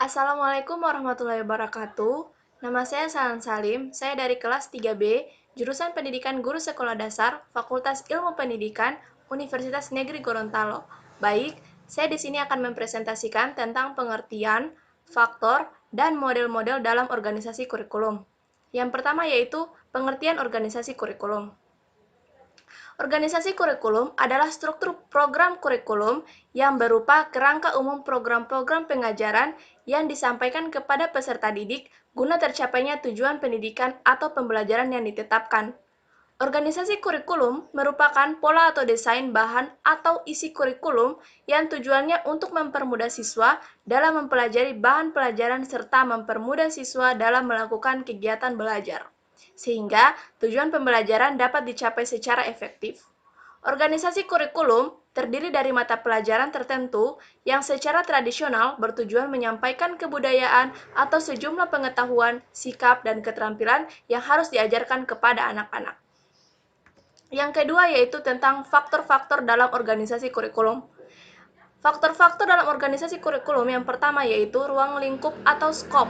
Assalamualaikum warahmatullahi wabarakatuh. Nama saya Salan Salim, saya dari kelas 3B, jurusan Pendidikan Guru Sekolah Dasar, Fakultas Ilmu Pendidikan, Universitas Negeri Gorontalo. Baik, saya di sini akan mempresentasikan tentang pengertian, faktor, dan model-model dalam organisasi kurikulum. Yang pertama yaitu pengertian organisasi kurikulum. Organisasi kurikulum adalah struktur program kurikulum yang berupa kerangka umum program-program pengajaran yang disampaikan kepada peserta didik guna tercapainya tujuan pendidikan atau pembelajaran yang ditetapkan. Organisasi kurikulum merupakan pola atau desain bahan atau isi kurikulum yang tujuannya untuk mempermudah siswa dalam mempelajari bahan pelajaran serta mempermudah siswa dalam melakukan kegiatan belajar, sehingga tujuan pembelajaran dapat dicapai secara efektif. Organisasi kurikulum terdiri dari mata pelajaran tertentu yang secara tradisional bertujuan menyampaikan kebudayaan atau sejumlah pengetahuan, sikap, dan keterampilan yang harus diajarkan kepada anak-anak. Yang kedua yaitu tentang faktor-faktor dalam organisasi kurikulum. Faktor-faktor dalam organisasi kurikulum yang pertama yaitu ruang lingkup atau skop.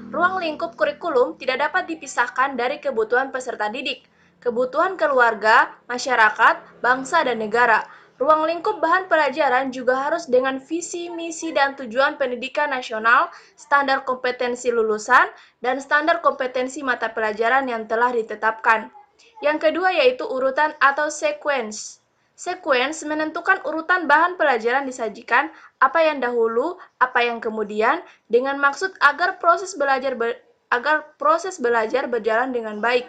Ruang lingkup kurikulum tidak dapat dipisahkan dari kebutuhan peserta didik, kebutuhan keluarga, masyarakat, bangsa, dan negara. Ruang lingkup bahan pelajaran juga harus dengan visi, misi, dan tujuan pendidikan nasional, standar kompetensi lulusan, dan standar kompetensi mata pelajaran yang telah ditetapkan. Yang kedua yaitu urutan atau sequence. Sequence menentukan urutan bahan pelajaran disajikan, apa yang dahulu, apa yang kemudian, dengan maksud agar proses belajar berjalan dengan baik.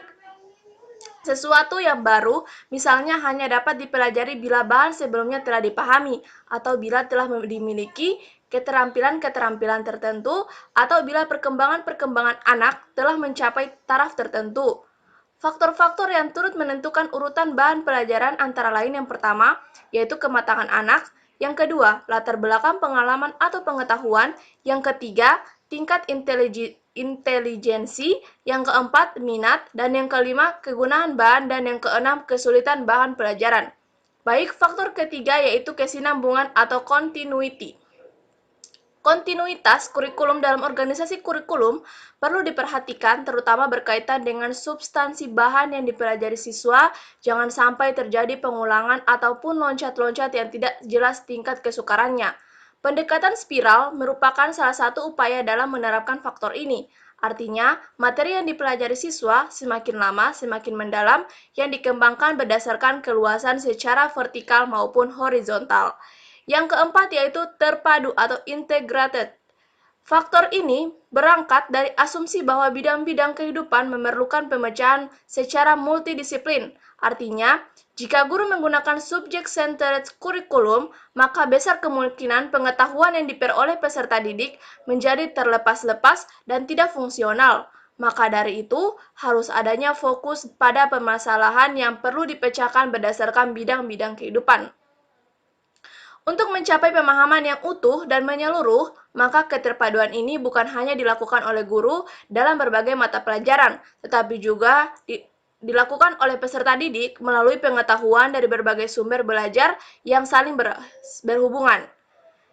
Sesuatu yang baru, misalnya hanya dapat dipelajari bila bahan sebelumnya telah dipahami, atau bila telah dimiliki keterampilan-keterampilan tertentu, atau bila perkembangan-perkembangan anak telah mencapai taraf tertentu. Faktor-faktor yang turut menentukan urutan bahan pelajaran antara lain yang pertama, yaitu kematangan anak, yang kedua, latar belakang pengalaman atau pengetahuan, yang ketiga, tingkat intelijensi, yang keempat, minat, dan yang kelima, kegunaan bahan, dan yang keenam, kesulitan bahan pelajaran. Baik, faktor ketiga yaitu kesinambungan atau continuity. Kontinuitas kurikulum dalam organisasi kurikulum perlu diperhatikan terutama berkaitan dengan substansi bahan yang dipelajari siswa, jangan sampai terjadi pengulangan ataupun loncat-loncat yang tidak jelas tingkat kesukarannya. Pendekatan spiral merupakan salah satu upaya dalam menerapkan faktor ini. Artinya, materi yang dipelajari siswa semakin lama semakin mendalam yang dikembangkan berdasarkan keluasan secara vertikal maupun horizontal. Yang keempat yaitu terpadu atau integrated. Faktor ini berangkat dari asumsi bahwa bidang-bidang kehidupan memerlukan pemecahan secara multidisiplin. Artinya, jika guru menggunakan subject-centered curriculum, maka besar kemungkinan pengetahuan yang diperoleh peserta didik menjadi terlepas-lepas dan tidak fungsional. Maka dari itu, harus adanya fokus pada permasalahan yang perlu dipecahkan berdasarkan bidang-bidang kehidupan. Untuk mencapai pemahaman yang utuh dan menyeluruh, maka keterpaduan ini bukan hanya dilakukan oleh guru dalam berbagai mata pelajaran, tetapi juga dilakukan oleh peserta didik melalui pengetahuan dari berbagai sumber belajar yang saling berhubungan.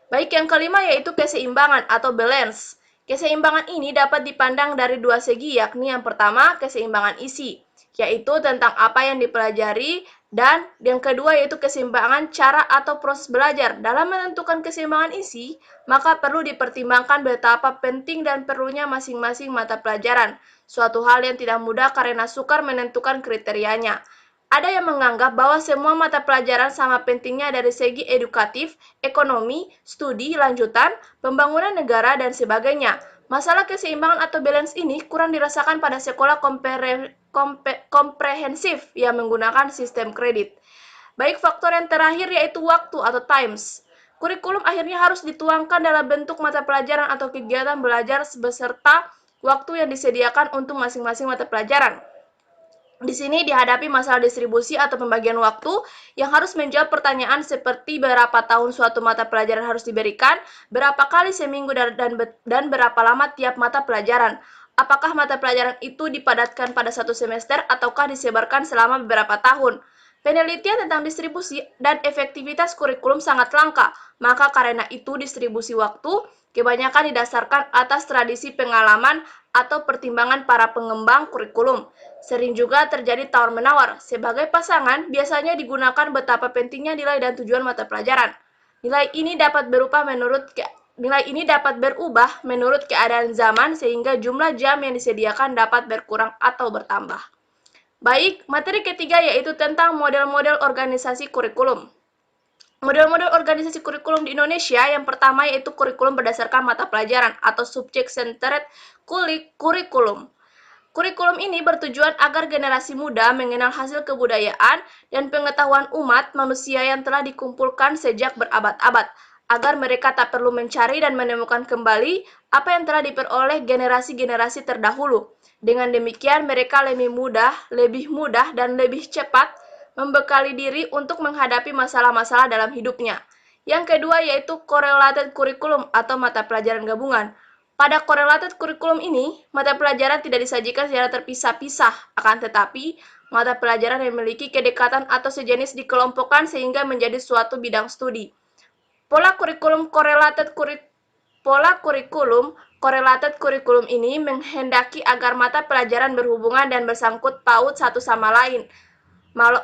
Baik, yang kelima yaitu keseimbangan atau balance. Keseimbangan ini dapat dipandang dari dua segi, yakni yang pertama keseimbangan isi, yaitu tentang apa yang dipelajari, dan yang kedua yaitu keseimbangan cara atau proses belajar. Dalam menentukan keseimbangan isi, maka perlu dipertimbangkan betapa penting dan perlunya masing-masing mata pelajaran, suatu hal yang tidak mudah karena sukar menentukan kriterianya. Ada yang menganggap bahwa semua mata pelajaran sama pentingnya dari segi edukatif, ekonomi, studi lanjutan, pembangunan negara, dan sebagainya. Masalah keseimbangan atau balance ini kurang dirasakan pada sekolah komprehensif yang menggunakan sistem kredit. Baik, faktor yang terakhir yaitu waktu atau times. Kurikulum akhirnya harus dituangkan dalam bentuk mata pelajaran atau kegiatan belajar beserta waktu yang disediakan untuk masing-masing mata pelajaran. Di sini dihadapi masalah distribusi atau pembagian waktu yang harus menjawab pertanyaan seperti berapa tahun suatu mata pelajaran harus diberikan, berapa kali seminggu, dan berapa lama tiap mata pelajaran. Apakah mata pelajaran itu dipadatkan pada satu semester ataukah disebarkan selama beberapa tahun? Penelitian tentang distribusi dan efektivitas kurikulum sangat langka, maka karena itu distribusi waktu kebanyakan didasarkan atas tradisi pengalaman atau pertimbangan para pengembang kurikulum. Sering juga terjadi tawar-menawar. Sebagai pasangan, biasanya digunakan betapa pentingnya nilai dan tujuan mata pelajaran. Nilai ini dapat berubah menurut keadaan zaman sehingga jumlah jam yang disediakan dapat berkurang atau bertambah. Baik, materi ketiga yaitu tentang model-model organisasi kurikulum. Model-model organisasi kurikulum di Indonesia yang pertama yaitu kurikulum berdasarkan mata pelajaran atau subject centered kurikulum. Kurikulum ini bertujuan agar generasi muda mengenal hasil kebudayaan dan pengetahuan umat manusia yang telah dikumpulkan sejak berabad-abad, agar mereka tak perlu mencari dan menemukan kembali apa yang telah diperoleh generasi-generasi terdahulu. Dengan demikian, mereka lebih mudah, dan lebih cepat membekali diri untuk menghadapi masalah-masalah dalam hidupnya. Yang kedua yaitu correlated curriculum atau mata pelajaran gabungan. Pada correlated curriculum ini, mata pelajaran tidak disajikan secara terpisah-pisah, akan tetapi mata pelajaran yang memiliki kedekatan atau sejenis dikelompokkan sehingga menjadi suatu bidang studi. Pola kurikulum correlated curriculum ini menghendaki agar mata pelajaran berhubungan dan bersangkut paut satu sama lain,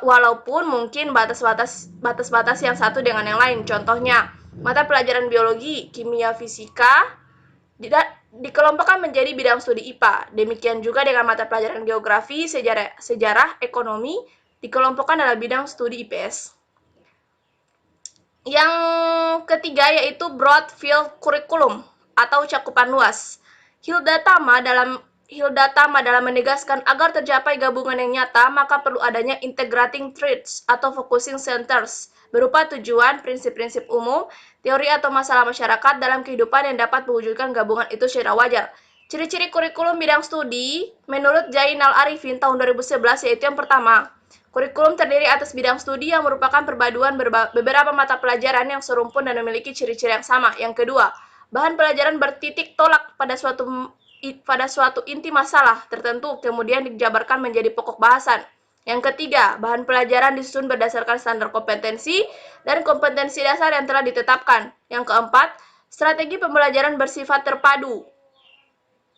walaupun mungkin batas-batas yang satu dengan yang lain. Contohnya, mata pelajaran biologi, kimia, fisika dikelompokkan menjadi bidang studi IPA. Demikian juga dengan mata pelajaran geografi, sejarah, ekonomi dikelompokkan dalam bidang studi IPS. Yang ketiga yaitu broad field curriculum atau cakupan luas. Hildatama dalam menegaskan agar tercapai gabungan yang nyata, maka perlu adanya integrating traits atau focusing centers berupa tujuan, prinsip-prinsip umum, teori atau masalah masyarakat dalam kehidupan yang dapat mewujudkan gabungan itu secara wajar. Ciri-ciri kurikulum bidang studi menurut Zainal Arifin tahun 2011 yaitu yang pertama, kurikulum terdiri atas bidang studi yang merupakan perpaduan beberapa mata pelajaran yang serumpun dan memiliki ciri-ciri yang sama. Yang kedua, bahan pelajaran bertitik tolak pada suatu inti masalah tertentu, kemudian dijabarkan menjadi pokok bahasan. Yang ketiga, bahan pelajaran disusun berdasarkan standar kompetensi dan kompetensi dasar yang telah ditetapkan. Yang keempat, strategi pembelajaran bersifat terpadu.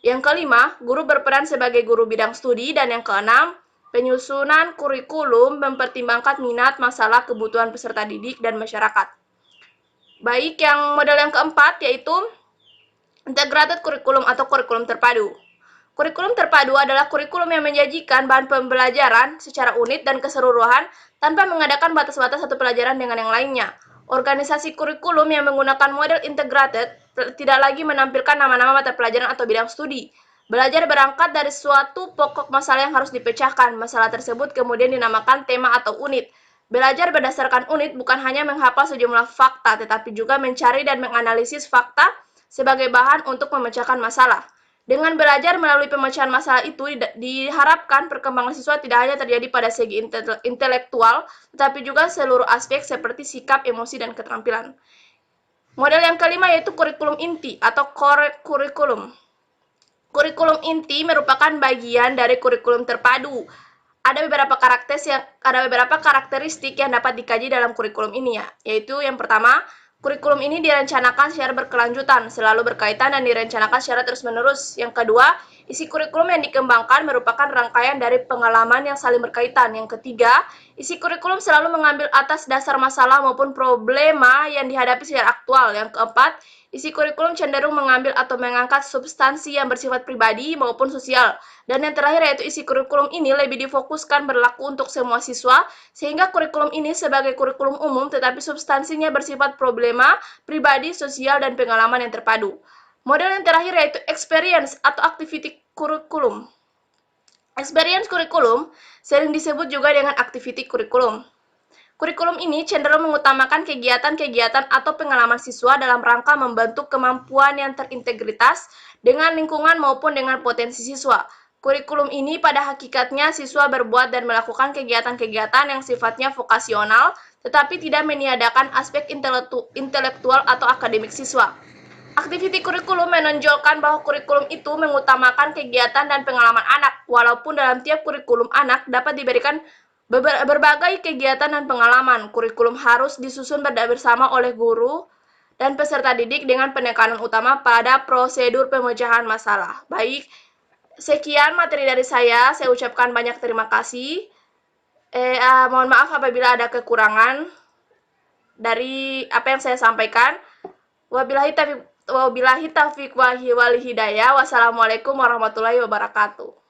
Yang kelima, guru berperan sebagai guru bidang studi. Dan yang keenam, penyusunan kurikulum mempertimbangkan minat, masalah, kebutuhan peserta didik, dan masyarakat. Baik, yang model yang keempat yaitu integrated kurikulum atau kurikulum terpadu. Kurikulum terpadu adalah kurikulum yang menyajikan bahan pembelajaran secara unit dan keseluruhan tanpa mengadakan batas-batas satu pelajaran dengan yang lainnya. Organisasi kurikulum yang menggunakan model integrated tidak lagi menampilkan nama-nama mata pelajaran atau bidang studi. Belajar berangkat dari suatu pokok masalah yang harus dipecahkan. Masalah tersebut kemudian dinamakan tema atau unit. Belajar berdasarkan unit bukan hanya menghafal sejumlah fakta, tetapi juga mencari dan menganalisis fakta sebagai bahan untuk memecahkan masalah. Dengan belajar melalui pemecahan masalah itu, diharapkan perkembangan siswa tidak hanya terjadi pada segi intelektual, tetapi juga seluruh aspek seperti sikap, emosi, dan keterampilan. Model yang kelima yaitu kurikulum inti atau core kurikulum. Kurikulum inti merupakan bagian dari kurikulum terpadu. Ada beberapa karakteristik yang dapat dikaji dalam kurikulum ini yaitu yang pertama, kurikulum ini direncanakan secara berkelanjutan, selalu berkaitan dan direncanakan secara terus-menerus. Yang kedua, isi kurikulum yang dikembangkan merupakan rangkaian dari pengalaman yang saling berkaitan. Yang ketiga, isi kurikulum selalu mengambil atas dasar masalah maupun problema yang dihadapi secara aktual. Yang keempat, isi kurikulum cenderung mengambil atau mengangkat substansi yang bersifat pribadi maupun sosial. Dan yang terakhir yaitu isi kurikulum ini lebih difokuskan berlaku untuk semua siswa, sehingga kurikulum ini sebagai kurikulum umum tetapi substansinya bersifat problema, pribadi, sosial, dan pengalaman yang terpadu. Model yang terakhir yaitu experience atau activity kurikulum. Experience kurikulum sering disebut juga dengan activity kurikulum. Kurikulum ini cenderung mengutamakan kegiatan-kegiatan atau pengalaman siswa dalam rangka membentuk kemampuan yang terintegritas dengan lingkungan maupun dengan potensi siswa. Kurikulum ini pada hakikatnya siswa berbuat dan melakukan kegiatan-kegiatan yang sifatnya vokasional, tetapi tidak meniadakan aspek intelektual atau akademik siswa. Aktiviti kurikulum menonjolkan bahwa kurikulum itu mengutamakan kegiatan dan pengalaman anak, walaupun dalam tiap kurikulum anak dapat diberikan Berbagai kegiatan dan pengalaman, kurikulum harus disusun bersama oleh guru dan peserta didik dengan penekanan utama pada prosedur pemecahan masalah. Baik, sekian materi dari saya ucapkan banyak terima kasih. Mohon maaf apabila ada kekurangan dari apa yang saya sampaikan. Wabillahi taufiq wal hidayah. Wassalamualaikum warahmatullahi wabarakatuh.